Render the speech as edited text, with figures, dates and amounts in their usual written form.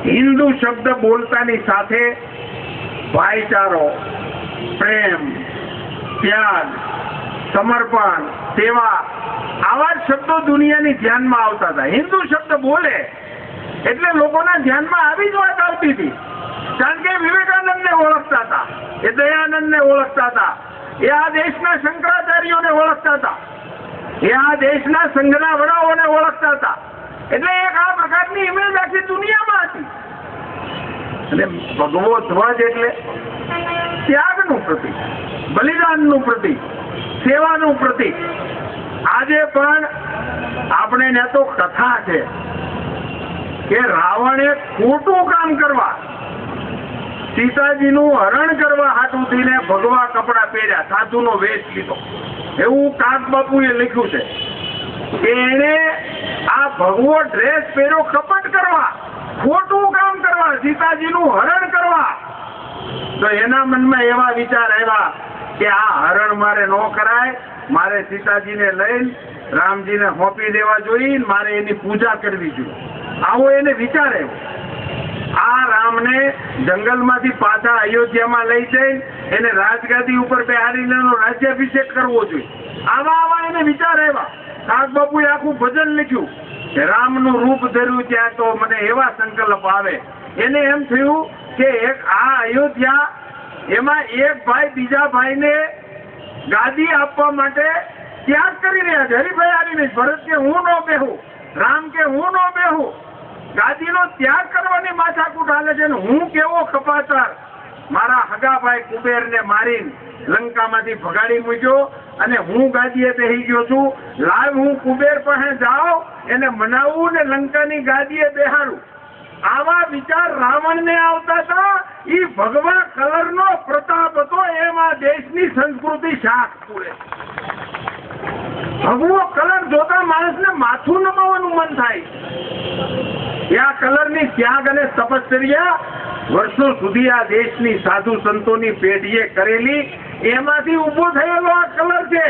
હિન્દુ શબ્દ બોલતાની સાથે ભાઈચારો, પ્રેમ, ત્યાગ, સમર્પણ, સેવા આવા શબ્દો દુનિયાની ધ્યાનમાં આવતા હતા. હિન્દુ શબ્દ બોલે એટલે લોકોના ધ્યાનમાં આવી જ વાત આવતી હતી. કારણ કે વિવેકાનંદને ઓળખતા હતા, એ દયાનંદને ઓળખતા હતા, એ આ દેશના શંકરાચાર્યોને ઓળખતા હતા, એ આ દેશના સંઘના વડાઓને ઓળખતા હતા. એટલે એક આ પ્રકારની ઇમેજ આખી દુનિયામાં હતી. અને ભગવો ધ્વજ એટલે ત્યાગનું પ્રતીક, બલિદાનનું પ્રતીક, સેવાનું પ્રતીક. આજે પણ આપણે ને તો કથા છે કે રાવણે ખોટું કામ કરવા, સીતાજીનું હરણ કરવા હાટું થઈને ભગવા કપડા પહેર્યા, સાધુનો વેશ લીધો. એવું કાક બાપુએ લખ્યું છે કે એને આ ભગવો ડ્રેસ પહેર્યો કપટ કરવા, ખોટું કામ કરવા, સીતાજીનું હરણ કરવા. તો એના મનમાં એવા વિચાર આવ્યા કે આ હરણ મારે ન કરાય, મારે સીતાજીને લઈને રામજીને સોંપી દેવા જોઈએ, મારે એની પૂજા કરવી જોઈએ. આવો એને વિચાર આવ્યો. આ રામને જંગલમાંથી પાછા અયોધ્યામાં લઈ જઈને એને રાજગાદી ઉપર બેહાડીને એનો રાજ્યાભિષેક કરવો જોઈએ. આવા એને વિચાર આવ્યા. કાક બાપુએ આખું ભજન લખ્યું કે રામનું રૂપ ધર્યું ત્યાં તો મને એવા સંકલ્પ આવે. એને એમ થયું કે એક આ અયોધ્યા, એમાં એક ભાઈ બીજા ભાઈને ગાદી આપવા માટે ત્યાગ કરી રહ્યા છે. હરિભાઈ આવીને ભરત કે હું ન બેહું, રામ કે હું ન બેહું, ગાદીનો ત્યાગ કરવાની માથાકૂટ હાલે છે. હું કેવો કપાચાર, મારા હગાભાઈ કુબેરને મારીને લંકામાંથી ભગાડી મૂક્યો અને હું ગાદીએ બેસી ગયો છું. લાવ હું કુબેર પાસે જાઉં, એને મનાવું ને લંકાની ગાદીએ બેહાડું. આવા વિચાર રાવણને આવતા હતા. એ ભગવા કલરનો પ્રતાપ હતો, એમાં દેશની સંસ્કૃતિ શાખ પૂરે. ભગવો કલર જોતા માણસને માથું નમાવાનું મન થાય. આ કલરની ત્યાગ અને તપશ્ચર્યા વર્ષો સુધી આ દેશની સાધુ સંતોની પેઢીએ કરેલી, એમાંથી ઉભો થયેલો આ કલર છે.